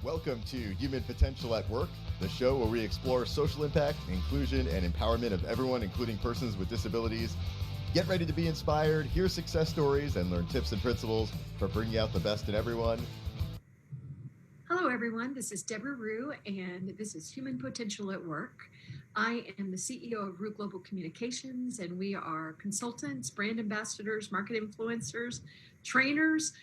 Welcome to Human Potential at Work, the show where we explore social impact, inclusion, and empowerment of everyone, including persons with disabilities. Get ready to be inspired, hear success stories, and learn tips and principles for bringing out the best in everyone. Hello, everyone. This is Debra Rue, and this is Human Potential at Work. I am the CEO of Rue Global Communications, and we are consultants, brand ambassadors, market influencers, trainers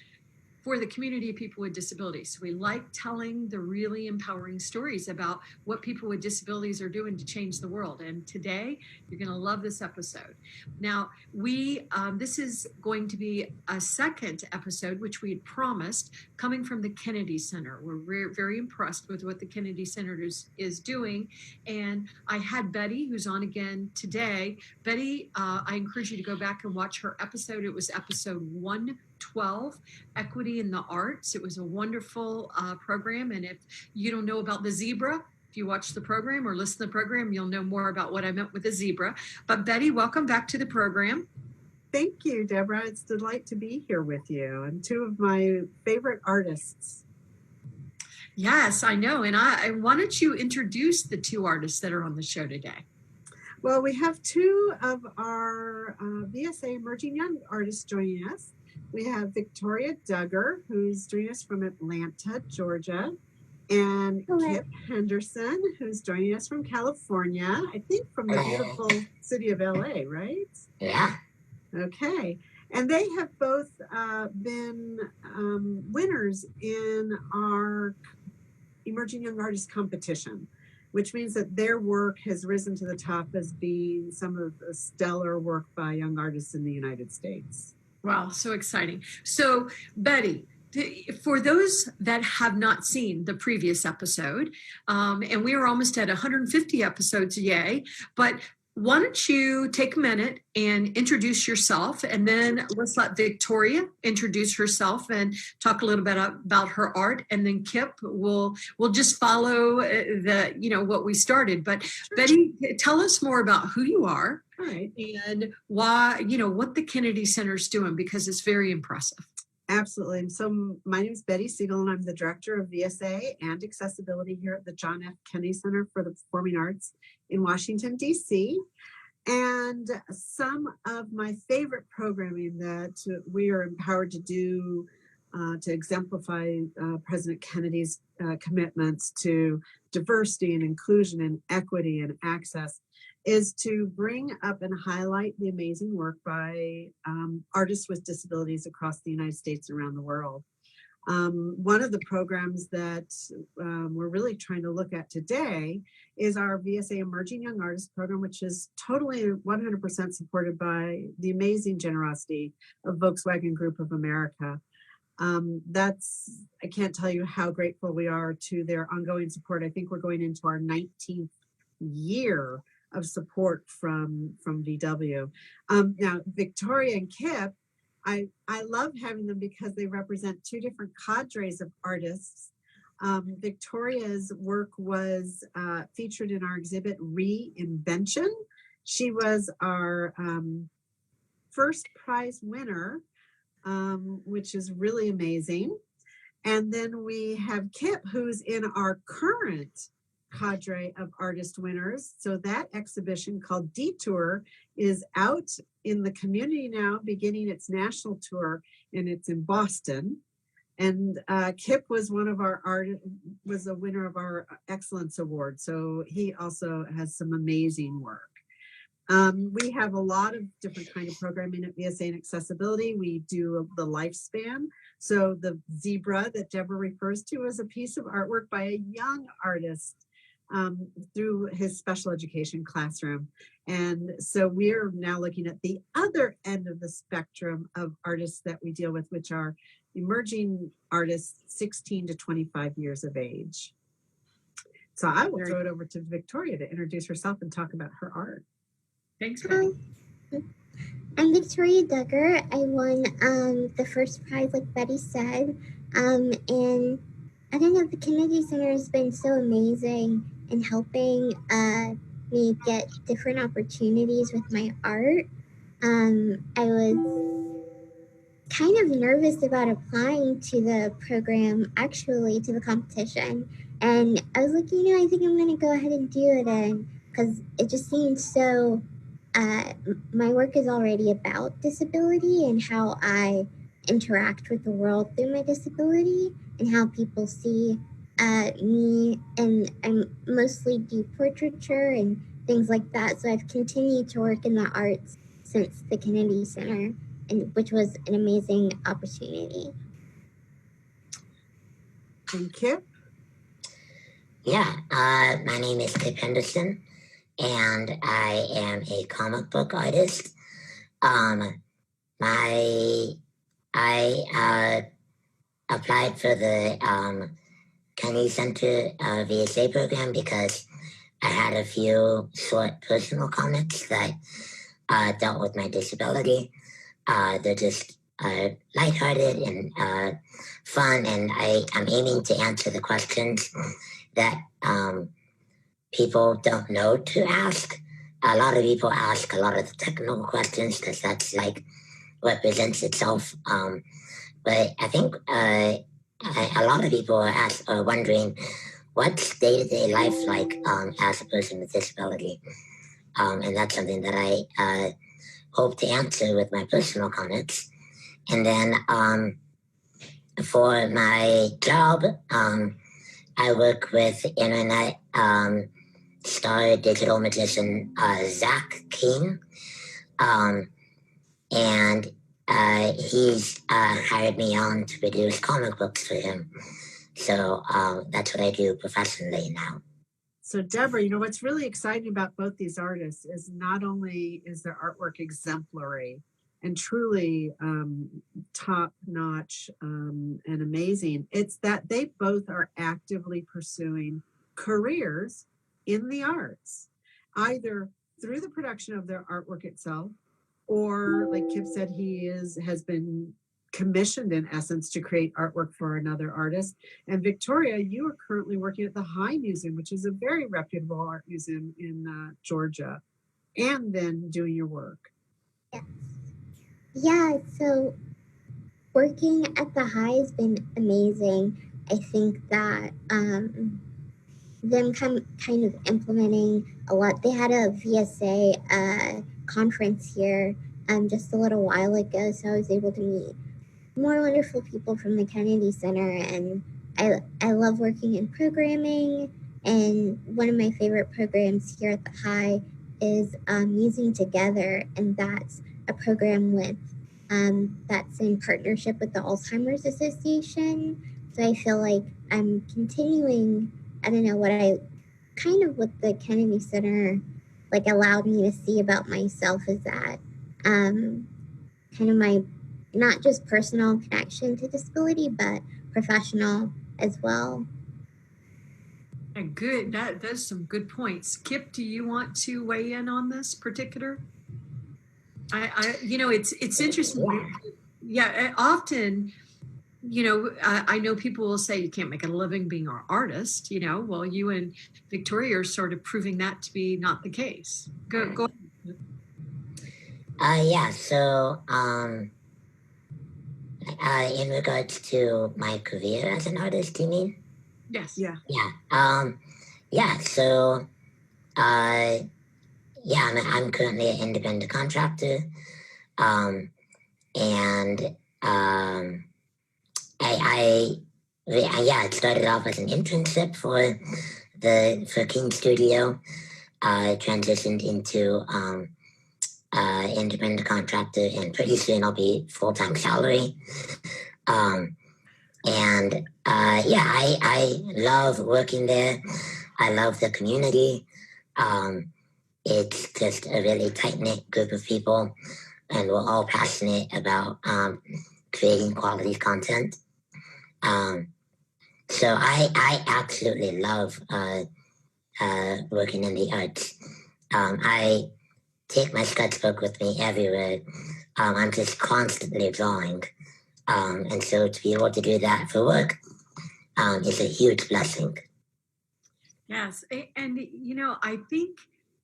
for the community of people with disabilities. So we like telling the really empowering stories about what people with disabilities are doing to change the world. And today, you're going to love this episode. Now, this is going to be a second episode, which we had promised, coming from the Kennedy Center. We're very impressed with what the Kennedy Center is doing. And I had Betty, who's on again today. Betty, I encourage you to go back and watch her episode. It was episode 112, Equity in the Arts. It was a wonderful program. And if you don't know about the zebra, if you watch the program or listen to the program, you'll know more about what I meant with the zebra. But Betty, welcome back to the program. Thank you, Debra. It's a delight to be here with you and two of my favorite artists. Yes, I know. And why don't you introduce the two artists that are on the show today? Well, we have two of our VSA Emerging Young Artists joining us. We have Victoria Duggar, who's joining us from Atlanta, Georgia, and Kip Henderson, who's joining us from California, I think from the beautiful city of LA, right? Yeah. Okay. And they have both been winners in our Emerging Young Artist competition, which means that their work has risen to the top as being some of the stellar work by young artists in the United States. Wow, so exciting. So, Betty, for those that have not seen the previous episode, and we are almost at 150 episodes, yay, but why don't you take a minute and introduce yourself, and then let's let Victoria introduce herself and talk a little bit about her art, and then Kip will just follow what we started. But Betty, tell us more about who you are, right, and why, what the Kennedy Center is doing, because it's very impressive. Absolutely. And so my name is Betty Siegel, and I'm the director of VSA and Accessibility here at the John F. Kennedy Center for the Performing Arts in Washington, D.C. And some of my favorite programming that we are empowered to do to exemplify President Kennedy's commitments to diversity and inclusion and equity and access is to bring up and highlight the amazing work by artists with disabilities across the United States and around the world. One of the programs that we're really trying to look at today is our VSA Emerging Young Artist program, which is totally 100% supported by the amazing generosity of Volkswagen Group of America. I can't tell you how grateful we are to their ongoing support. I think we're going into our 19th year of support from VW. Now, Victoria and Kip, I love having them because they represent two different cadres of artists. Victoria's work was featured in our exhibit Reinvention. She was our first prize winner, which is really amazing. And then we have Kip, who's in our current cadre of artist winners. So that exhibition called Detour is out in the community now, beginning its national tour, and it's in Boston. And Kip was was a winner of our Excellence Award. So he also has some amazing work. We have a lot of different kind of programming at VSA and Accessibility. We do the lifespan. So the zebra that Debra refers to is a piece of artwork by a young artist through his special education classroom. And so we're now looking at the other end of the spectrum of artists that we deal with, which are emerging artists 16 to 25 years of age. So I will throw it over to Victoria to introduce herself and talk about her art. Thanks, Betty. I'm Victoria Duggar. I won the first prize, like Betty said. And I don't know, the Kennedy Center has been so amazing in helping me get different opportunities with my art. I was kind of nervous about applying to the program, actually, to the competition. And I was like, I think I'm going to go ahead and do it. And because it just seems so, my work is already about disability and how I interact with the world through my disability and how people see me. And I mostly do portraiture and things like that. So I've continued to work in the arts since the Kennedy Center, and which was an amazing opportunity. And Kip? Yeah, my name is Kip Henderson, and I am a comic book artist. I applied for the Kennedy Center VSA program because I had a few short personal comics that dealt with my disability. They're just lighthearted and fun, and I'm aiming to answer the questions that people don't know to ask. A lot of people ask a lot of the technical questions because that's like what presents itself. But I think a lot of people are wondering what's day-to-day life like as a person with disability. And that's something that I hope to answer with my personal comments. And then for my job, I work with internet star digital magician Zach King. And he's hired me on to produce comic books for him. So that's what I do professionally now. So Debra, what's really exciting about both these artists is not only is their artwork exemplary and truly top-notch and amazing, it's that they both are actively pursuing careers in the arts, either through the production of their artwork itself, or like Kip said, has been commissioned in essence to create artwork for another artist. And Victoria, you are currently working at the High Museum, which is a very reputable art museum in Georgia, and then doing your work. Yes. Yeah, so working at the High has been amazing. I think that them kind of implementing a lot. They had a VSA conference here just a little while ago, so I was able to meet more wonderful people from the Kennedy Center, and I love working in programming. And one of my favorite programs here at the High is Musing Together, and that's a program that's in partnership with the Alzheimer's Association. So I feel like I'm continuing, what the Kennedy Center allowed me to see about myself is that kind of my not just personal connection to disability, but professional as well. Good. That's some good points. Kip, do you want to weigh in on this particular? It's interesting. Yeah, often, I know people will say you can't make a living being an artist. Well, you and Victoria are sort of proving that to be not the case. Go ahead. Yeah. So. In regards to my career as an artist, you mean? Yes. Yeah. Yeah. So, I'm currently an independent contractor, and it started off as an internship for King Studio. Transitioned into independent contractor, and pretty soon I'll be full-time salary. I love working there. I love the community. It's just a really tight-knit group of people, and we're all passionate about creating quality content. So I absolutely love working in the arts. I take my sketchbook with me everywhere. I'm just constantly drawing. And so to be able to do that for work is a huge blessing. Yes. And, I think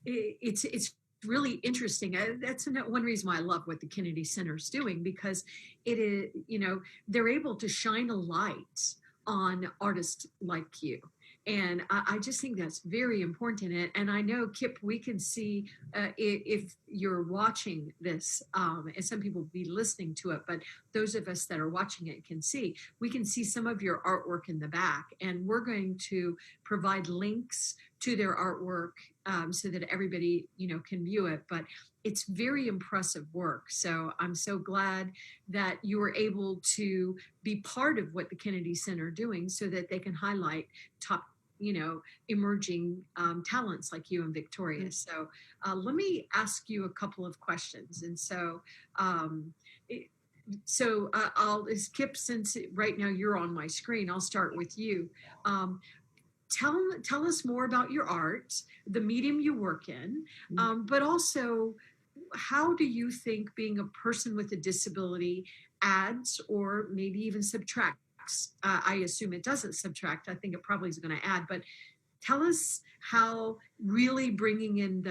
it's really interesting. That's one reason why I love what the Kennedy Center is doing, because it is, they're able to shine a light on artists like you. And I just think that's very important. And I know, Kip, we can see if you're watching this, and some people will be listening to it, but those of us that are watching it we can see some of your artwork in the back. And we're going to provide links to their artwork so that everybody, can view it. But it's very impressive work. So I'm so glad that you were able to be part of what the Kennedy Center are doing so that they can highlight top, emerging talents like you and Victoria. So let me ask you a couple of questions. And so, as Kip, since right now you're on my screen, I'll start with you. Tell us more about your art, the medium you work in, but also, how do you think being a person with a disability adds or maybe even subtracts? I assume it doesn't subtract. I think it probably is going to add, but tell us how really bringing in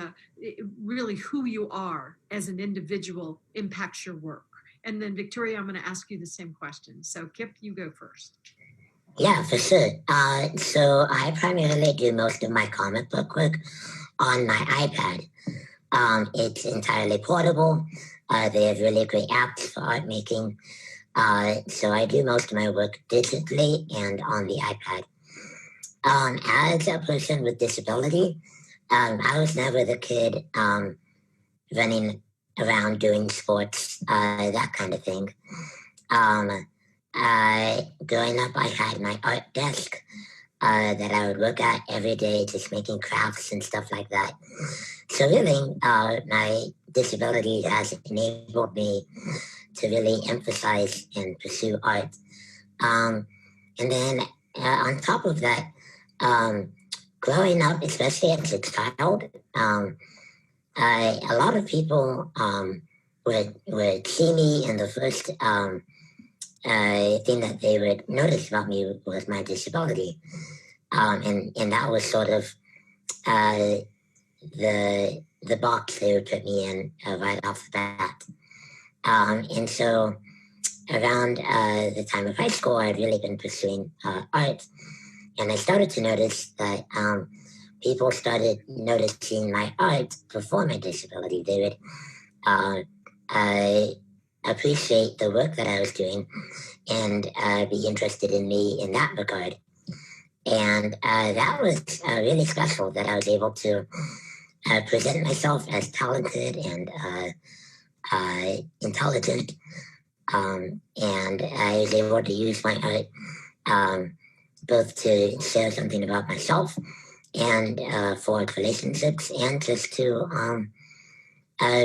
really who you are as an individual impacts your work. And then Victoria, I'm going to ask you the same question. So Kip, you go first. Yeah, for sure. So I primarily do most of my comic book work on my iPad. It's entirely portable. They have really great apps for art making. So I do most of my work digitally and on the iPad. As a person with disability, I was never the kid running around doing sports, that kind of thing. Growing up, I had my art desk that I would work at every day, just making crafts and stuff like that. So really, my disability has enabled me to really emphasize and pursue art. And then on top of that, growing up, especially as a child, a lot of people would see me, and the first thing that they would notice about me was my disability. And that was sort of the box they would put me in right off the bat. And so around the time of high school, I'd really been pursuing art. And I started to notice that people started noticing my art before my disability. They would appreciate the work that I was doing and be interested in me in that regard. And that was really special, that I was able to present myself as talented and intelligent. And I was able to use my art both to share something about myself and forge relationships, and just to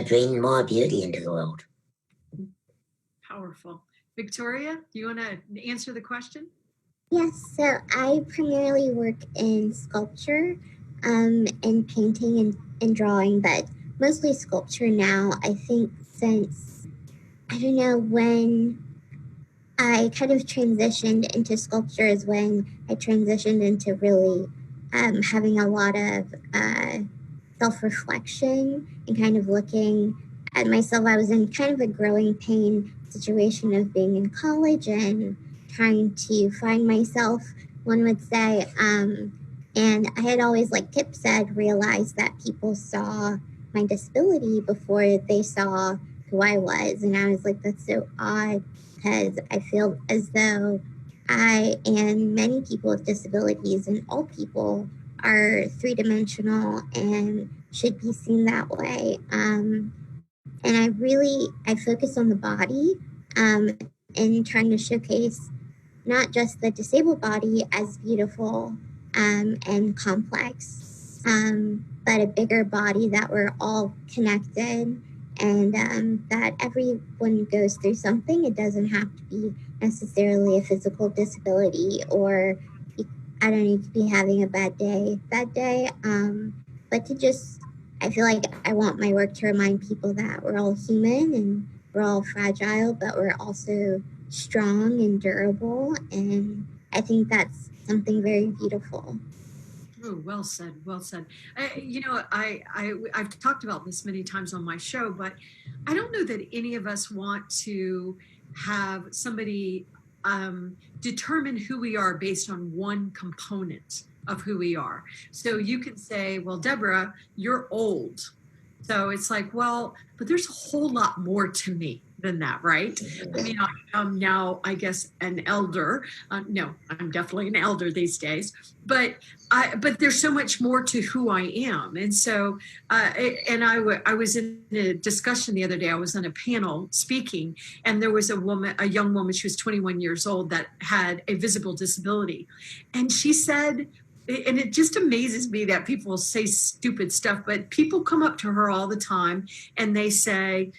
bring more beauty into the world. Powerful. Victoria, do you want to answer the question? Yes, so I primarily work in sculpture and painting and drawing, but mostly sculpture now. I think since, I don't know, when I kind of transitioned into sculpture is when I transitioned into really having a lot of self-reflection and kind of looking at myself. I was in kind of a growing pain situation of being in college and trying to find myself, one would say. And I had always, like Kip said, realized that people saw my disability before they saw who I was. And I was like, that's so odd, because I feel as though I and many people with disabilities and all people are three-dimensional and should be seen that way. And I focus on the body and trying to showcase not just the disabled body as beautiful and complex, but a bigger body that we're all connected, and that everyone goes through something. It doesn't have to be necessarily a physical disability, or I don't need to be having a bad day that day, but to just, I feel like I want my work to remind people that we're all human and we're all fragile, but we're also strong and durable. And I think that's something very beautiful. Oh, well said. Well said. I've talked about this many times on my show, but I don't know that any of us want to have somebody determine who we are based on one component of who we are. So you can say, well, Deborah, you're old. So it's like, well, but there's a whole lot more to me than that, right? I mean, I'm now, I guess, an elder. No, I'm definitely an elder these days. But there's so much more to who I am. And so, I was in a discussion the other day. I was on a panel speaking, and there was a young woman, she was 21 years old, that had a visible disability. And she said, and it just amazes me that people say stupid stuff, but people come up to her all the time and they say,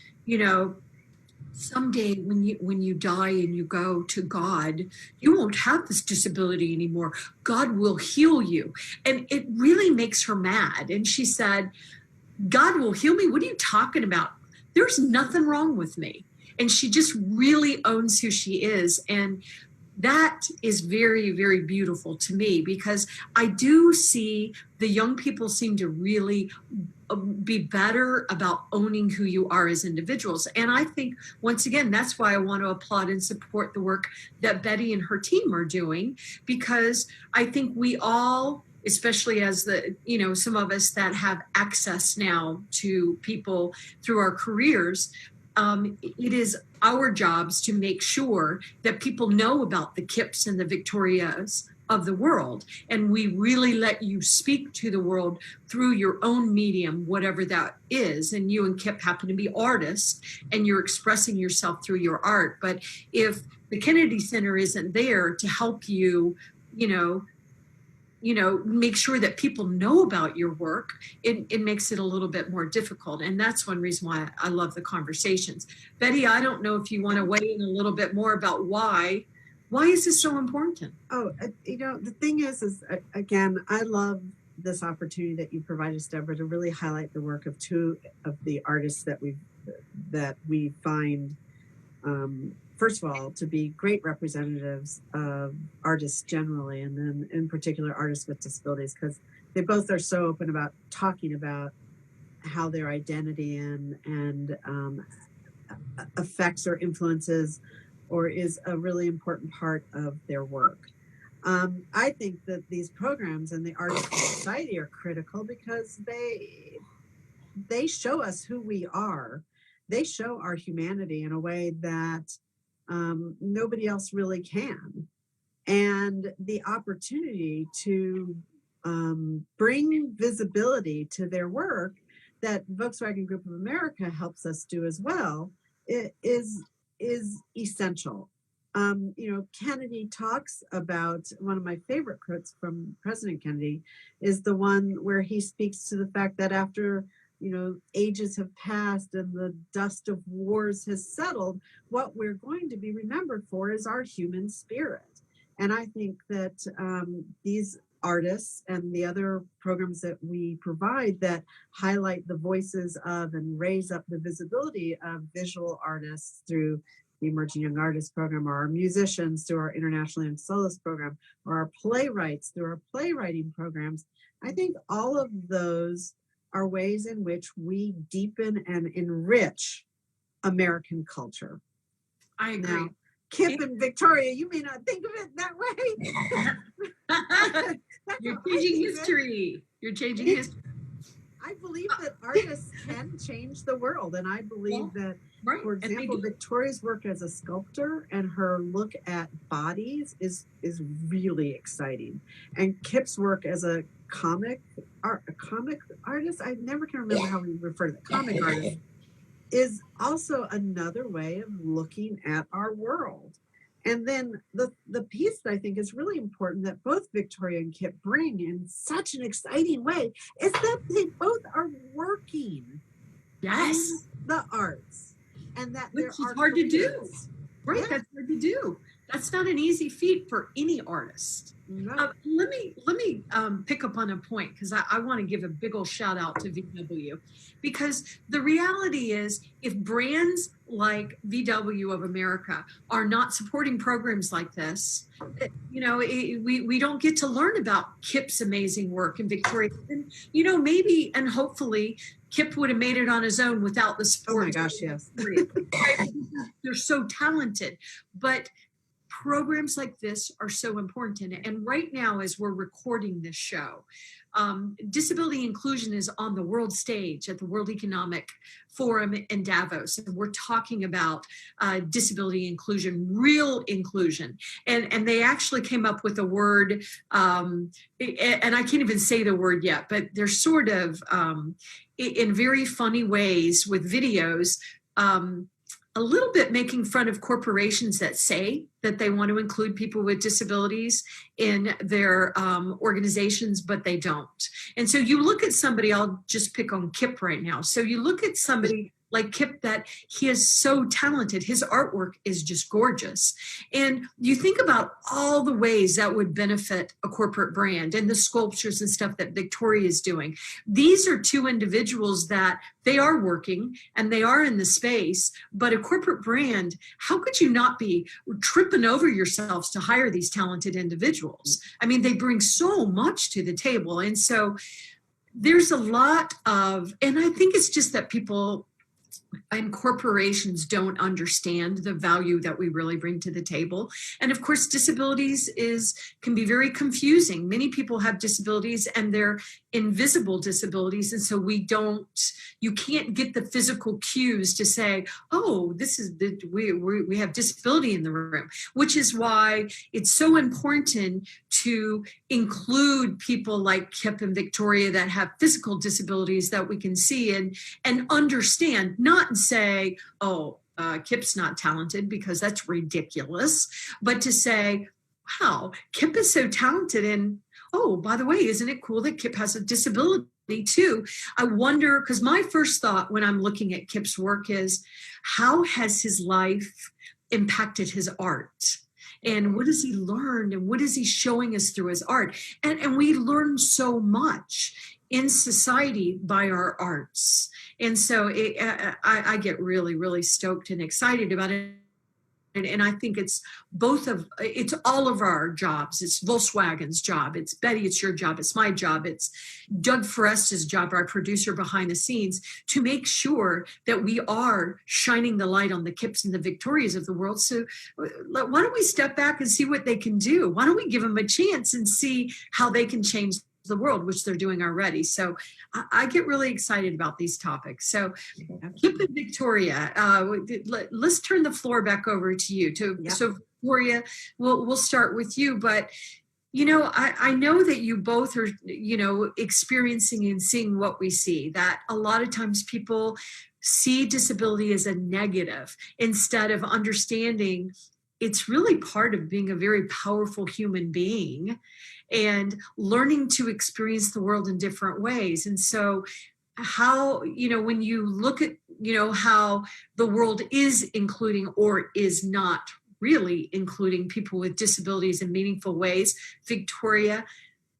someday when you die and you go to God, you won't have this disability anymore. God will heal you. And it really makes her mad. And she said, God will heal me? What are you talking about? There's nothing wrong with me. And she just really owns who she is. And that is very, very beautiful to me, because I do see the young people seem to really be better about owning who you are as individuals. And I think, once again, that's why I want to applaud and support the work that Betty and her team are doing, because I think we all, especially as some of us that have access now to people through our careers, it is our jobs to make sure that people know about the Kips and the Victorias of the world. And we really let you speak to the world through your own medium, whatever that is. And you and Kip happen to be artists, and you're expressing yourself through your art. But if the Kennedy Center isn't there to help you, make sure that people know about your work, it makes it a little bit more difficult. And that's one reason why I love the conversations. Betty, I don't know if you want to weigh in a little bit more about why is this so important? Oh, the thing is again, I love this opportunity that you provide us, Debra, to really highlight the work of two of the artists that we find, first of all, to be great representatives of artists generally, and then in particular artists with disabilities, because they both are so open about talking about how their identity and affects or influences or is a really important part of their work. I think that these programs and the Artist Society are critical because they show us who we are. They show our humanity in a way that nobody else really can. And the opportunity to bring visibility to their work that Volkswagen Group of America helps us do as well is essential. Kennedy talks about, one of my favorite quotes from President Kennedy is the one where he speaks to the fact that after ages have passed and the dust of wars has settled, what we're going to be remembered for is our human spirit. And I think that these artists and the other programs that we provide that highlight the voices of and raise up the visibility of visual artists through the Emerging Young Artist program, or our musicians through our Internationally and Soloist program, or our playwrights through our playwriting programs, I think all of those are ways in which we deepen and enrich American culture. I agree. Now, Kip and Victoria, you may not think of it that way. You're changing history. You're changing history. I believe that artists can change the world. And I believe that, for example, Victoria's work as a sculptor and her look at bodies is really exciting. And Kip's work as a comic artist, I never can remember how we refer to the comic artist, is also another way of looking at our world. And then the piece that I think is really important that both Victoria and Kip bring in such an exciting way is that they both are working in the arts. And that which is hard to do. Right, Yeah. that's hard to do. That's not an easy feat for any artist. No. Let me pick up on a point, because I want to give a big old shout out to VW, because the reality is, if brands like VW of America are not supporting programs like this, we don't get to learn about Kip's amazing work and Victoria. And, maybe and hopefully Kip would have made it on his own without the support. Oh my gosh, yes. They're so talented, but programs like this are so important. And right now, as we're recording this show, disability inclusion is on the world stage at the World Economic Forum in Davos. And we're talking about disability inclusion, real inclusion. And they actually came up with a word, and I can't even say the word yet, but they're sort of, in very funny ways with videos, a little bit making fun of corporations that say that they want to include people with disabilities in their organizations, but they don't. And so you look at somebody, I'll just pick on Kip right now. So you look at somebody like Kip, that he is so talented. His artwork is just gorgeous. And you think about all the ways that would benefit a corporate brand and the sculptures and stuff that Victoria is doing. These are two individuals that they are working and they are in the space, but a corporate brand, how could you not be tripping over yourselves to hire these talented individuals? I mean, they bring so much to the table. And so there's a lot of, and I think it's just that people and corporations don't understand the value that we really bring to the table. And of course, disabilities can be very confusing. Many people have disabilities and they're invisible disabilities. And so you can't get the physical cues to say, oh, we have disability in the room, which is why it's so important to include people like Kip and Victoria that have physical disabilities that we can see and understand, not say, oh, Kip's not talented, because that's ridiculous, but to say, wow, Kip is so talented. And oh, by the way, isn't it cool that Kip has a disability too? I wonder, because my first thought when I'm looking at Kip's work is, how has his life impacted his art? And what has he learned? And what is he showing us through his art? And we learn so much in society by our arts. And so I get really, really stoked and excited about it. And I think it's all of our jobs. It's Volkswagen's job. It's Betty, it's your job. It's my job. It's Doug Forest's job, our producer behind the scenes, to make sure that we are shining the light on the Kips and the Victorias of the world. So why don't we step back and see what they can do? Why don't we give them a chance and see how they can change the world, which they're doing already. So I get really excited about these topics. So Kip and Victoria, let's turn the floor back over to you. So Victoria, we'll start with you, but I know that you both are, experiencing and seeing what we see, that a lot of times people see disability as a negative instead of understanding it's really part of being a very powerful human being and learning to experience the world in different ways. And so how, when you look at, how the world is including or is not really including people with disabilities in meaningful ways, Victoria,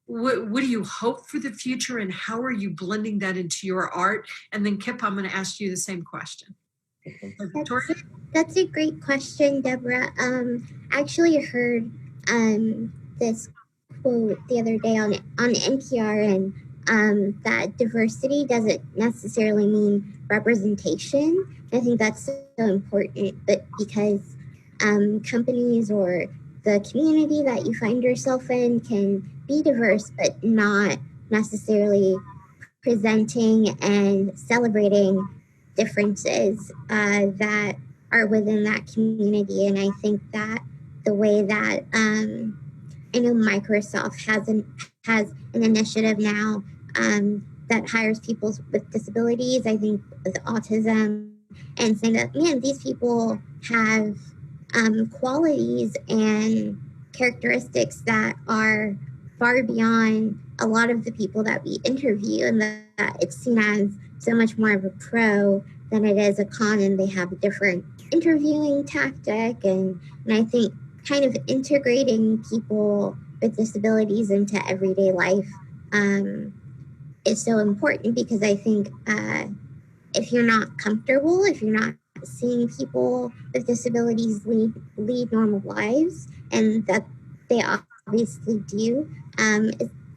what do you hope for the future and how are you blending that into your art? And then Kip, I'm going to ask you the same question. Victoria? That's a great question, Debra. I actually heard this quote the other day on NPR, and that diversity doesn't necessarily mean representation. I think that's so important, but because companies or the community that you find yourself in can be diverse, but not necessarily presenting and celebrating differences that are within that community. And I think that the way that I know Microsoft has an initiative now that hires people with disabilities, I think with autism, and saying that, man, these people have qualities and characteristics that are far beyond a lot of the people that we interview, and that it's seen as so much more of a pro than it is a con, and they have a different interviewing tactic. And I think kind of integrating people with disabilities into everyday life is so important, because I think if you're not comfortable, if you're not seeing people with disabilities lead normal lives, and that they obviously do,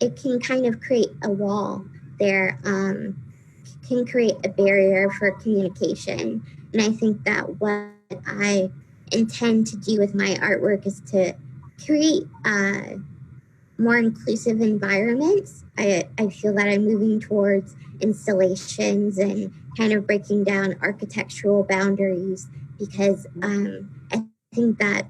it can kind of create a wall there, can create a barrier for communication. And I think that what I intend to do with my artwork is to create more inclusive environments. I feel that I'm moving towards installations and kind of breaking down architectural boundaries, because I think that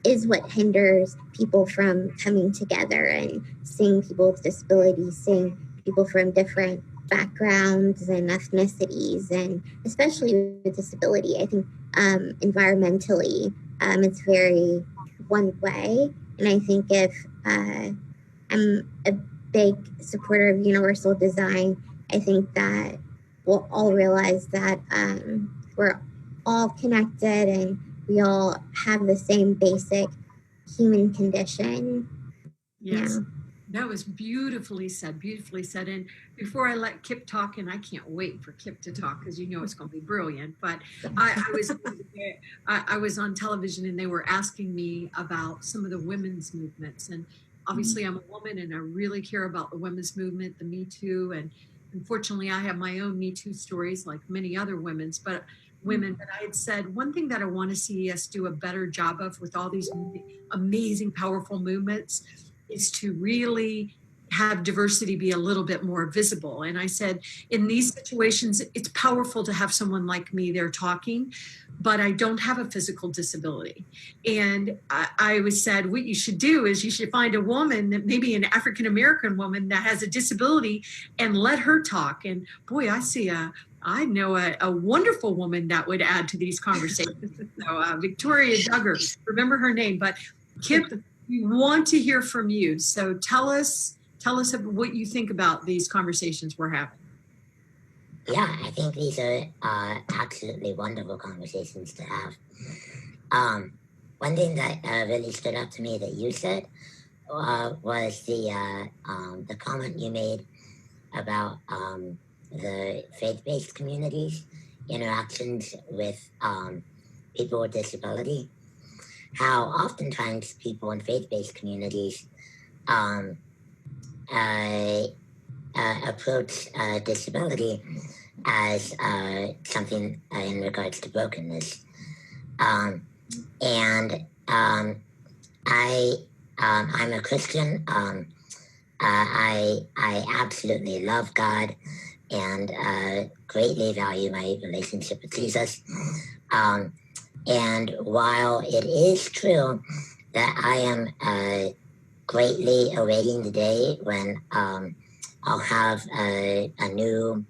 is what hinders people from coming together and seeing people with disabilities, seeing people from different backgrounds and ethnicities, and especially with disability. I think environmentally, it's very one way. And I think if I'm a big supporter of universal design, I think that we'll all realize that we're all connected and we all have the same basic human condition. Yes. That was beautifully said, beautifully said. And before I let Kip talk, and I can't wait for Kip to talk because you know it's going to be brilliant, but I was on television and they were asking me about some of the women's movements. And obviously I'm a woman and I really care about the women's movement, the Me Too. And unfortunately I have my own Me Too stories like many other women, but I had said one thing that I want to see us do a better job of with all these amazing, powerful movements is to really have diversity be a little bit more visible. And I said, in these situations, it's powerful to have someone like me there talking, but I don't have a physical disability. And I was said, what you should do is you should find a woman, that maybe an African-American woman that has a disability, and let her talk. And boy, I know a wonderful woman that would add to these conversations. So Victoria Duggar, remember her name, but Kip, we want to hear from you. So tell us what you think about these conversations we're having. Yeah, I think these are absolutely wonderful conversations to have. One thing that really stood out to me that you said was the comment you made about the faith-based communities' interactions with people with disability. How oftentimes people in faith-based communities approach disability as something in regards to brokenness. I'm a Christian. I absolutely love God and greatly value my relationship with Jesus. And while it is true that I am greatly awaiting the day when I'll have a new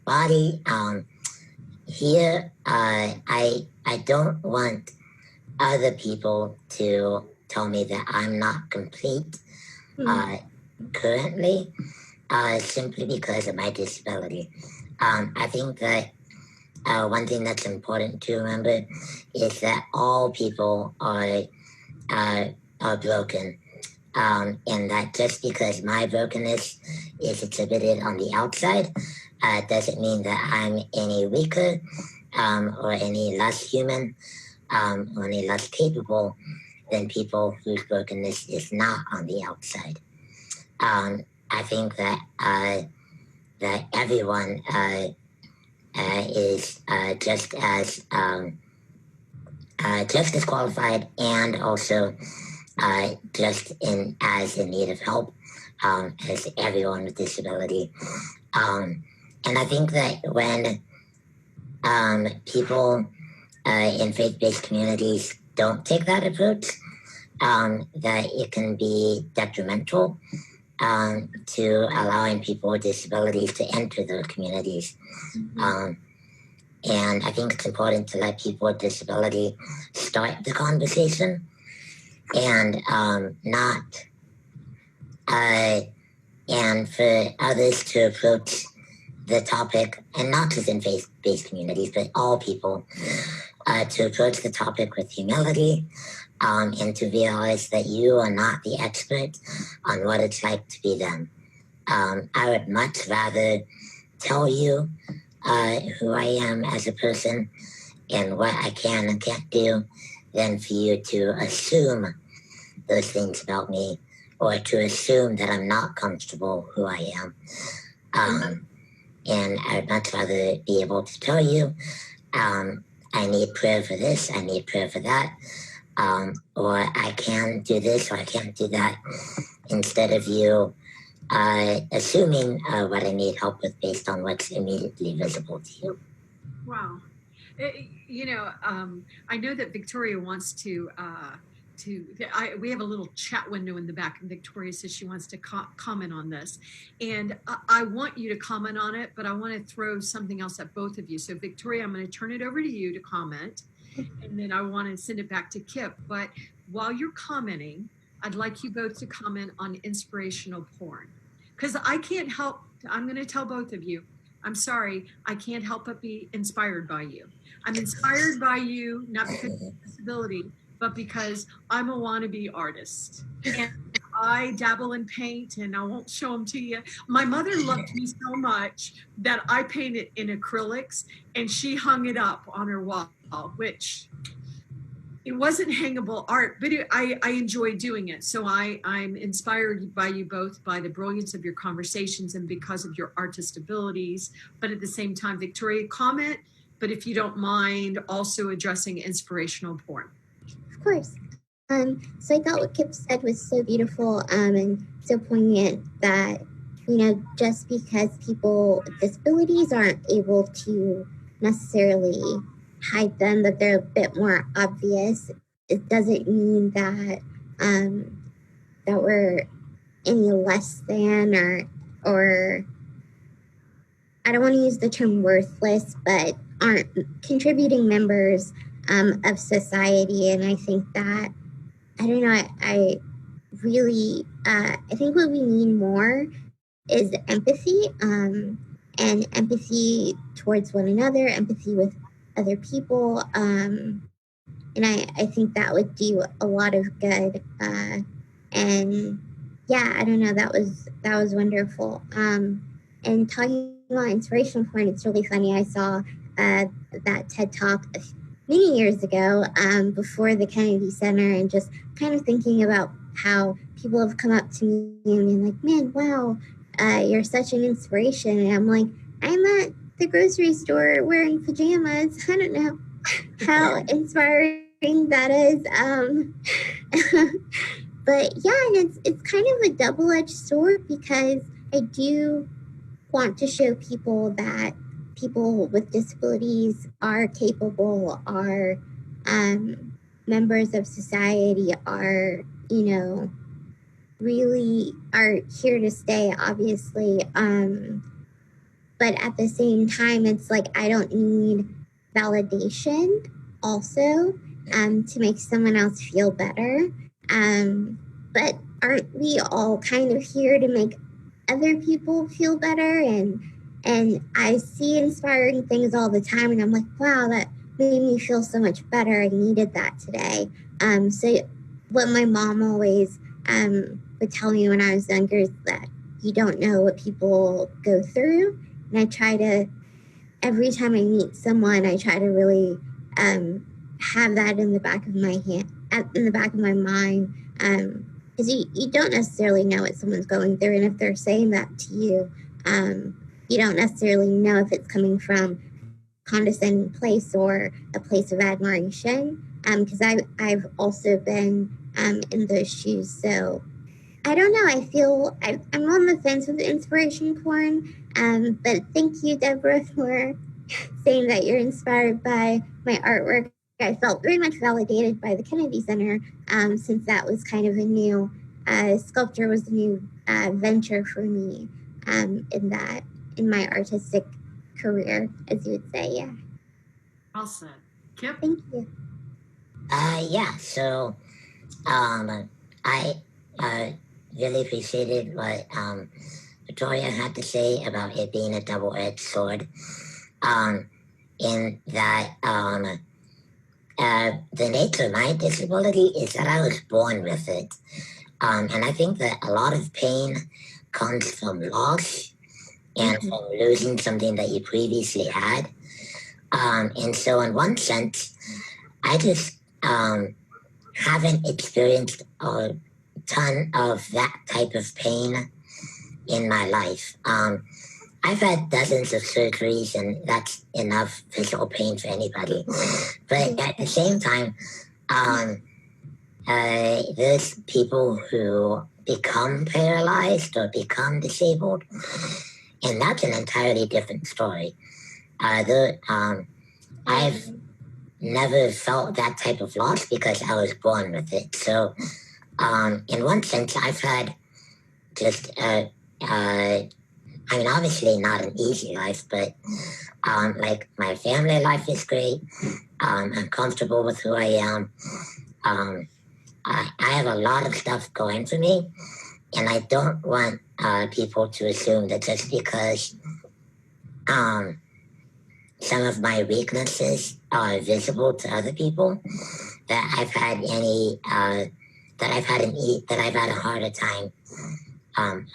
body, here I don't want other people to tell me that I'm not complete currently, simply because of my disability. I think that one thing that's important to remember is that all people are broken, and that just because my brokenness is exhibited on the outside doesn't mean that I'm any weaker or any less human or any less capable than people whose brokenness is not on the outside. I think that that everyone is just as qualified and also just as in need of help as everyone with disability. And I think that when people in faith-based communities don't take that approach, that it can be detrimental to allowing people with disabilities to enter those communities. And I think it's important to let people with disability start the conversation and and for others to approach the topic, and not just in faith-based communities, but all people to approach the topic with humility, and to realize that you are not the expert on what it's like to be them. I would much rather tell you who I am as a person and what I can and can't do than for you to assume those things about me or to assume that I'm not comfortable who I am. And I would much rather be able to tell you, I need prayer for this, I need prayer for that, or I can do this or I can't do that, instead of you assuming what I need help with based on what's immediately visible to you. Wow. I know that Victoria wants to we have a little chat window in the back, and Victoria says she wants to comment on this, and I want you to comment on it, but I want to throw something else at both of you. So Victoria, I'm going to turn it over to you to comment, and then I want to send it back to Kip. But while you're commenting, I'd like you both to comment on inspirational porn, because I can't help, I'm going to tell both of you, I'm sorry, I can't help but be inspired by you. I'm inspired by you, not because of disability, but because I'm a wannabe artist. And I dabble in paint, and I won't show them to you. My mother loved me so much that I painted in acrylics, and she hung it up on her wall, which it wasn't hangable art, but I enjoy doing it. So I'm inspired by you both, by the brilliance of your conversations and because of your artist abilities. But at the same time, Victoria, comment, but if you don't mind, also addressing inspirational porn. Of course. So I thought what Kip said was so beautiful and so poignant that, just because people with disabilities aren't able to necessarily hide them, that they're a bit more obvious, it doesn't mean that that we're any less than or I don't want to use the term worthless, but aren't contributing members of society. And I think that, I don't know, I really, I think what we need more is empathy, and empathy towards one another, empathy with other people. And I think that would do a lot of good. And yeah, I don't know, that was wonderful. And talking about inspirational porn, it's really funny. I saw that TED Talk many years ago, before the Kennedy Center, and just kind of thinking about how people have come up to me and been like, man, wow, you're such an inspiration. And I'm like, I'm at the grocery store wearing pajamas. I don't know how inspiring that is. But yeah, and it's kind of a double-edged sword, because I do want to show people that people with disabilities are capable, are members of society, are, really are here to stay, obviously. But at the same time, it's like, I don't need validation also to make someone else feel better. But aren't we all kind of here to make other people feel better? And I see inspiring things all the time, and I'm like, wow, that made me feel so much better. I needed that today. So what my mom always would tell me when I was younger is that you don't know what people go through. And I try to, every time I meet someone, I try to really have that in the back of my in the back of my mind. Because you don't necessarily know what someone's going through. And if they're saying that to you, you don't necessarily know if it's coming from condescending place or a place of admiration. Because I've also been in those shoes. So I don't know. I feel I'm on the fence with inspiration porn. But thank you, Debra, for saying that you're inspired by my artwork. I felt very much validated by the Kennedy Center, since that was kind of a new sculpture was a new venture for me in my artistic career, as you would say. Yeah. Well said. Kip? Thank you. Yeah, so I really appreciated what Victoria had to say about it being a double-edged sword, in that the nature of my disability is that I was born with it. And I think that a lot of pain comes from loss and from losing something that you previously had. And so in one sense, I just haven't experienced a ton of that type of pain in my life. I've had dozens of surgeries, and that's enough physical pain for anybody. But at the same time, there's people who become paralyzed or become disabled, and that's an entirely different story. I've never felt that type of loss because I was born with it. So, in one sense, I've had just I mean, obviously not an easy life, but like my family life is great. I'm comfortable with who I am. I have a lot of stuff going for me, and I don't want people to assume that just because some of my weaknesses are visible to other people, that I've had a harder time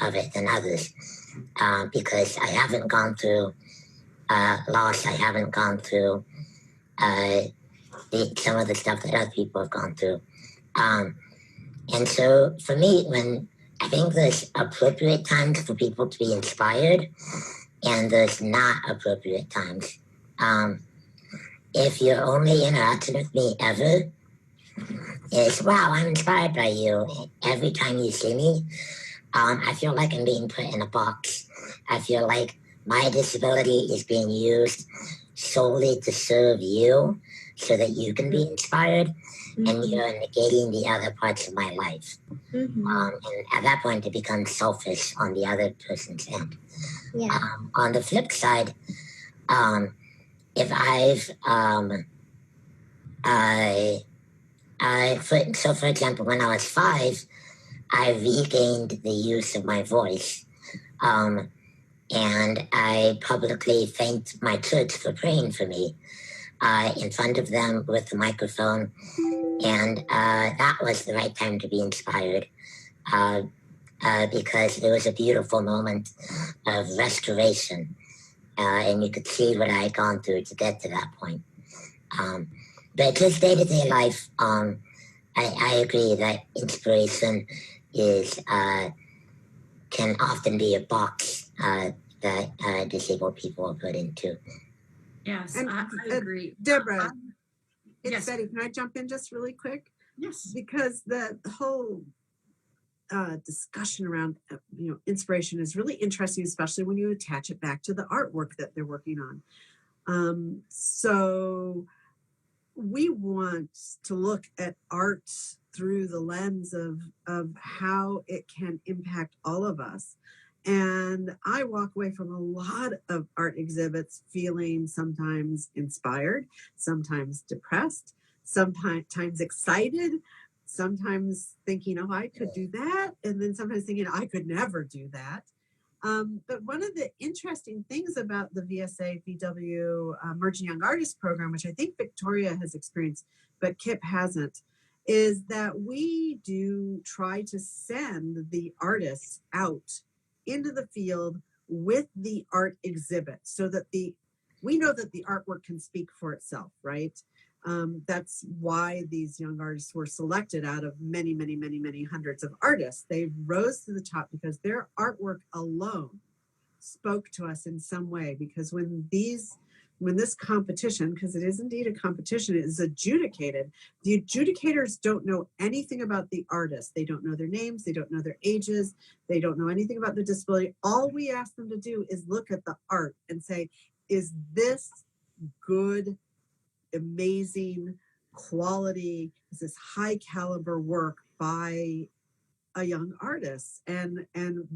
of it than others. Because I haven't gone through loss, I haven't gone through some of the stuff that other people have gone through. And so for me, when I think there's appropriate times for people to be inspired, and there's not appropriate times. If your only interaction with me ever is, wow, I'm inspired by you, every time you see me, I feel like I'm being put in a box. I feel like my disability is being used solely to serve you so that you can be inspired, and you're negating the other parts of my life. And at that point, it becomes selfish on the other person's end. Yeah. On the flip side, if for example, when I was 5, I regained the use of my voice, and I publicly thanked my church for praying for me in front of them with the microphone, and that was the right time to be inspired, because it was a beautiful moment of restoration, and you could see what I had gone through to get to that point. But just day-to-day life, I agree that inspiration is can often be a box that disabled people are put into. Yes, And, I agree. Debra, it's yes. Betty. Can I jump in just really quick? Yes. Because the whole discussion around inspiration is really interesting, especially when you attach it back to the artwork that they're working on. So we want to look at art through the lens of how it can impact all of us. And I walk away from a lot of art exhibits feeling sometimes inspired, sometimes depressed, sometimes excited, sometimes thinking, oh, I could do that. And then sometimes thinking, I could never do that. But one of the interesting things about the VSA VW Emerging Young Artist program, which I think Victoria has experienced, but Kip hasn't, is that we do try to send the artists out into the field with the art exhibit so that we know that the artwork can speak for itself, right? That's why these young artists were selected out of many, many, many, many hundreds of artists. They rose to the top because their artwork alone spoke to us in some way. Because when this competition, because it is indeed a competition, is adjudicated, the adjudicators don't know anything about the artist. They don't know their names, they don't know their ages, they don't know anything about their disability. All we ask them to do is look at the art and say, is this good, amazing quality, is this high caliber work by a young artist? And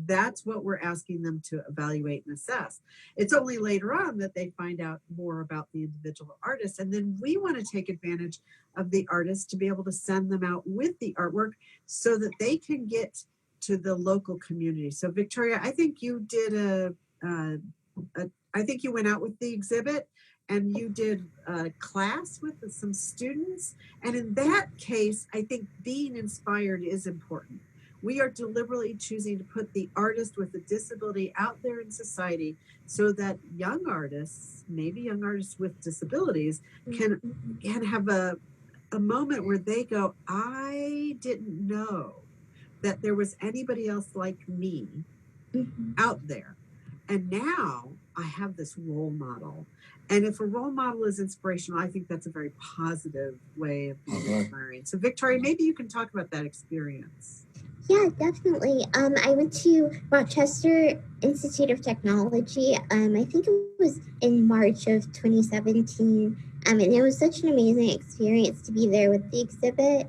that's what we're asking them to evaluate and assess. It's only later on that they find out more about the individual artist, and then we want to take advantage of the artist to be able to send them out with the artwork so that they can get to the local community. So Victoria, I think you did I think you went out with the exhibit and you did a class with some students. And in that case, I think being inspired is important. We are deliberately choosing to put the artist with a disability out there in society so that young artists, maybe young artists with disabilities, can have a moment where they go, I didn't know that there was anybody else like me out there. And now I have this role model. And if a role model is inspirational, I think that's a very positive way of being inspiring. So Victoria, maybe you can talk about that experience. Yeah, definitely. I went to Rochester Institute of Technology. I think it was in March of 2017. And it was such an amazing experience to be there with the exhibit.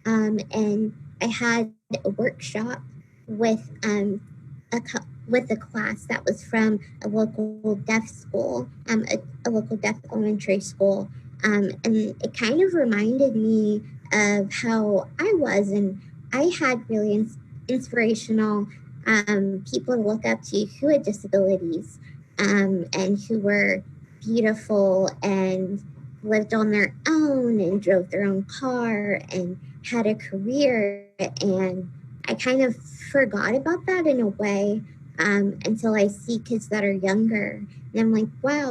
And I had a workshop with a class that was from a local deaf school, a local deaf elementary school. And it kind of reminded me of how I was, and I had really inspirational people to look up to who had disabilities and who were beautiful and lived on their own and drove their own car and had a career. And I kind of forgot about that in a way until I see kids that are younger. And I'm like, wow,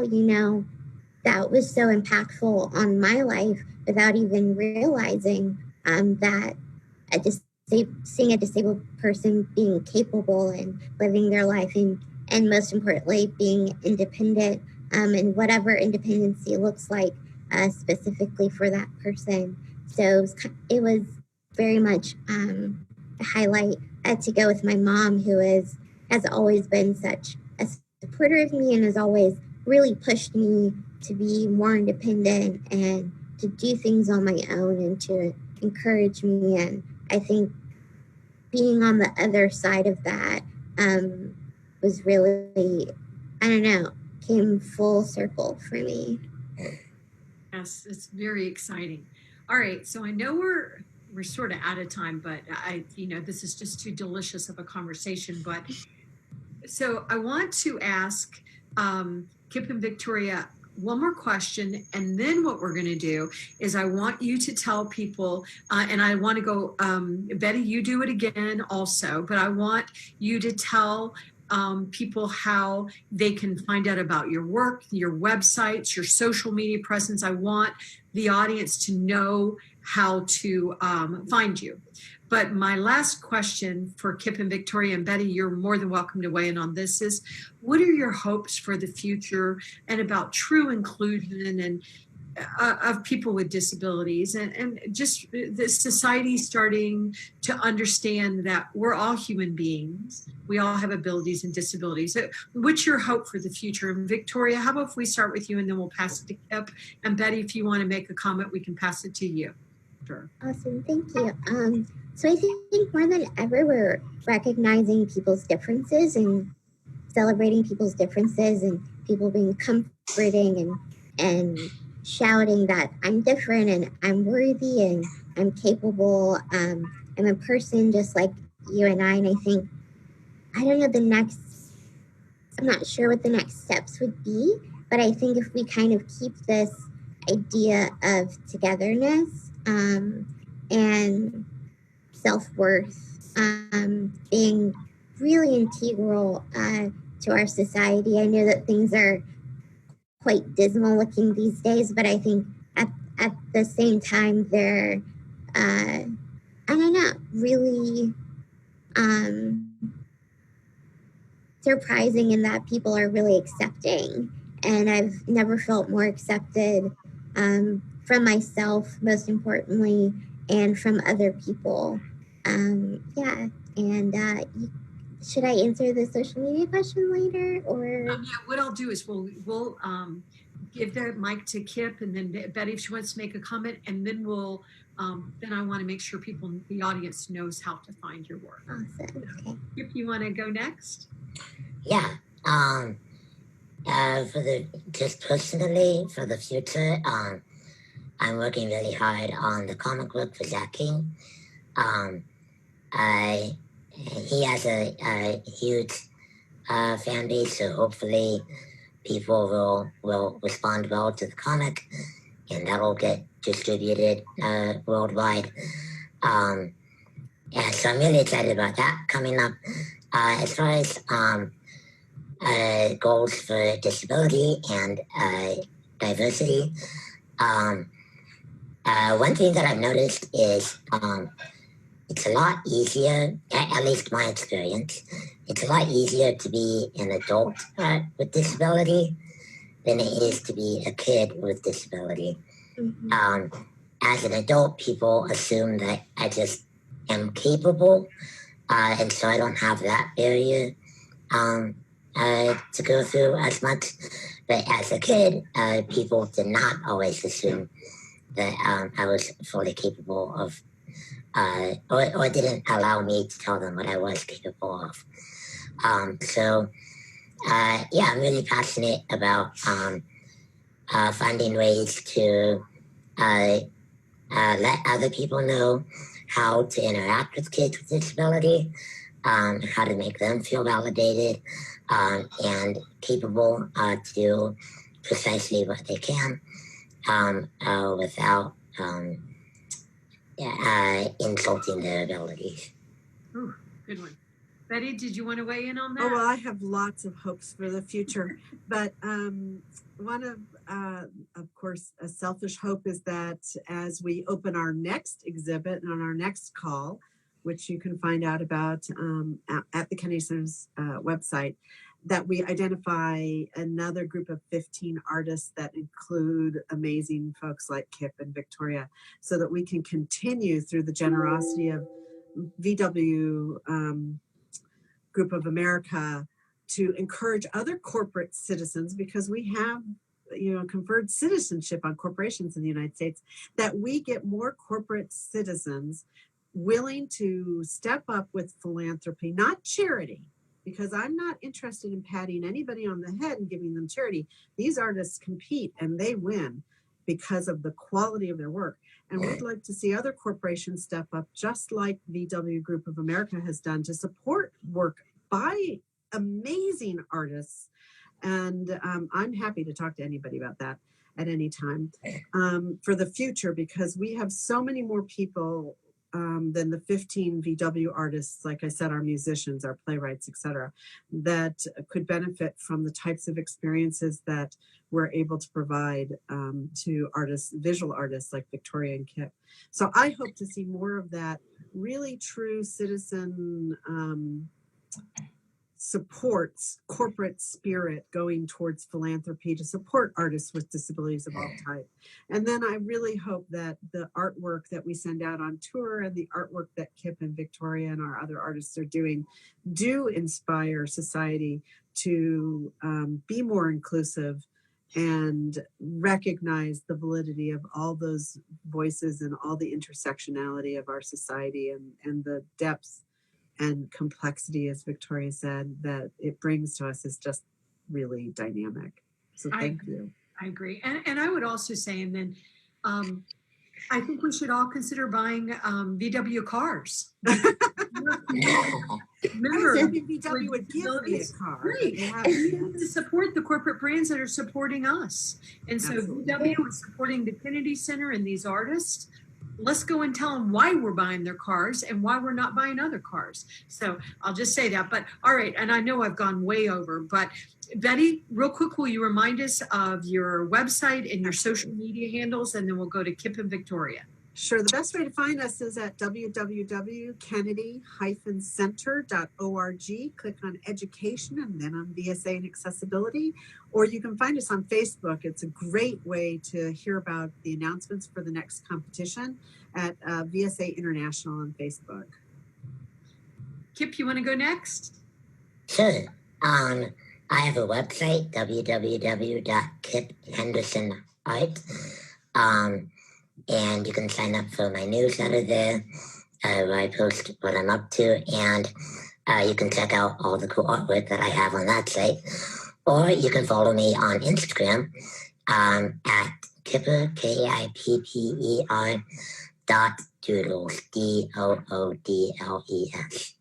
that was so impactful on my life without even realizing that seeing a disabled person being capable and living their life and most importantly, being independent and whatever independency looks like specifically for that person. So it was very much a highlight. I had to go with my mom, who has always been such a supporter of me and has always really pushed me to be more independent and to do things on my own and to encourage me. And I think being on the other side of that was really, came full circle for me. Yes, it's very exciting. All right, so I know we're sort of out of time, but this is just too delicious of a conversation. But so I want to ask Kip and Victoria one more question, and then what we're going to do is I want you to tell people, and I want to go, Betty, you do it again also, but I want you to tell people how they can find out about your work, your websites, your social media presence. I want the audience to know how to find you. But my last question for Kip and Victoria, and Betty, you're more than welcome to weigh in on this, is what are your hopes for the future and about true inclusion and of people with disabilities and just the society starting to understand that we're all human beings. We all have abilities and disabilities. So what's your hope for the future? And Victoria, how about if we start with you and then we'll pass it to Kip? And Betty, if you want to make a comment, we can pass it to you. Sure. Awesome, thank you. So I think more than ever, we're recognizing people's differences and celebrating people's differences and people being comforting and shouting that I'm different and I'm worthy and I'm capable. I'm a person just like you and I. And I think, I'm not sure what the next steps would be, but I think if we kind of keep this idea of togetherness and self-worth being really integral to our society. I know that things are quite dismal looking these days, but I think at the same time they're really surprising in that people are really accepting. And I've never felt more accepted from myself, most importantly, and from other people. Should I answer the social media question later, or? What I'll do is we'll give the mic to Kip, and then Betty, if she wants to make a comment, and then we'll then I want to make sure people, the audience, knows how to find your work. Awesome. Okay. Kip, you want to go next? Yeah. Just personally for the future, I'm working really hard on the comic book for Zach King. He has a huge fan base, so hopefully people will respond well to the comic, and that'll get distributed worldwide. Yeah, so I'm really excited about that coming up. As far as goals for disability and diversity, one thing that I've noticed is it's a lot easier, at least my experience, it's a lot easier to be an adult with disability than it is to be a kid with disability. Mm-hmm. As an adult, people assume that I just am capable, and so I don't have that barrier to go through as much. But as a kid, people did not always assume that I was fully capable of, or didn't allow me to tell them what I was capable of. So I'm really passionate about finding ways to let other people know how to interact with kids with disability, how to make them feel validated and capable to do precisely what they can without insulting their abilities. Ooh, good one. Betty, did you want to weigh in on that? Oh, well, I have lots of hopes for the future, but one of course, a selfish hope is that as we open our next exhibit and on our next call, which you can find out about at the Kennedy Center's website, that we identify another group of 15 artists that include amazing folks like Kip and Victoria, so that we can continue through the generosity of VW Group of America to encourage other corporate citizens, because we have conferred citizenship on corporations in the United States, that we get more corporate citizens willing to step up with philanthropy, not charity, because I'm not interested in patting anybody on the head and giving them charity. These artists compete and they win because of the quality of their work. And we'd like to see other corporations step up, just like VW Group of America has done, to support work by amazing artists. And I'm happy to talk to anybody about that at any time for the future, because we have so many more people than the 15 VW artists, like I said, our musicians, our playwrights, etc., that could benefit from the types of experiences that we're able to provide to artists, visual artists like Victoria and Kip. So I hope to see more of that really true citizen supports corporate spirit going towards philanthropy to support artists with disabilities of all type. And then I really hope that the artwork that we send out on tour and the artwork that Kip and Victoria and our other artists are doing do inspire society to be more inclusive and recognize the validity of all those voices and all the intersectionality of our society and the depths and complexity, as Victoria said, that it brings to us is just really dynamic. So thank you. I agree. And I would also say, and then I think we should all consider buying VW cars. Remember, I think VW would give me a car. Right. We have to support the corporate brands that are supporting us. And so VW is supporting the Kennedy Center and these artists. Let's go and tell them why we're buying their cars and why we're not buying other cars. So I'll just say that. But all right, and I know I've gone way over, but Betty, real quick, will you remind us of your website and your social media handles, and then we'll go to Kip and Victoria. Sure. The best way to find us is at www.kennedy-center.org. Click on education and then on VSA and accessibility. Or you can find us on Facebook. It's a great way to hear about the announcements for the next competition at VSA International on Facebook. Kip, you want to go next? Sure. I have a website, www.kiphendersonart. And you can sign up for my newsletter there, where I post what I'm up to, and you can check out all the cool artwork that I have on that site. Or you can follow me on Instagram at Kipper, KIPPER .doodles, DOODLES.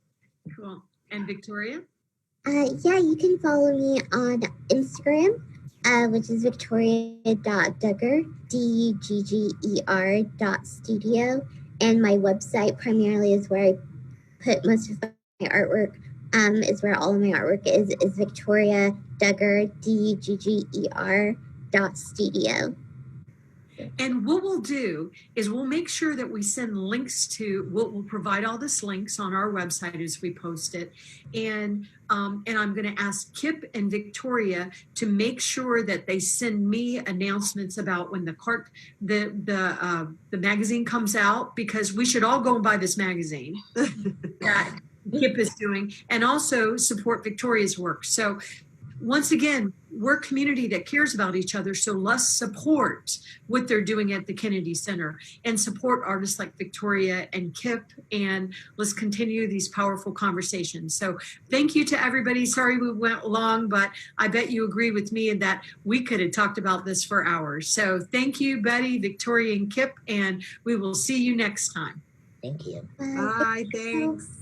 Cool. And Victoria? Yeah, you can follow me on Instagram which is victoria.dugger, DUGGER.studio. And my website primarily is where I put most of my artwork, is where all of my artwork is Victoria Dugger, DUGGER.studio. And what we'll do is we'll make sure that we send links to, we'll provide all this links on our website as we post it. And I'm going to ask Kip and Victoria to make sure that they send me announcements about when the magazine comes out, because we should all go and buy this magazine that Kip is doing, and also support Victoria's work. So once again, we're a community that cares about each other, so let's support what they're doing at the Kennedy Center and support artists like Victoria and Kip, and let's continue these powerful conversations. So thank you to everybody. Sorry we went long, but I bet you agree with me in that we could have talked about this for hours. So thank you, Betty, Victoria, and Kip, and we will see you next time. Thank you. Bye, thanks.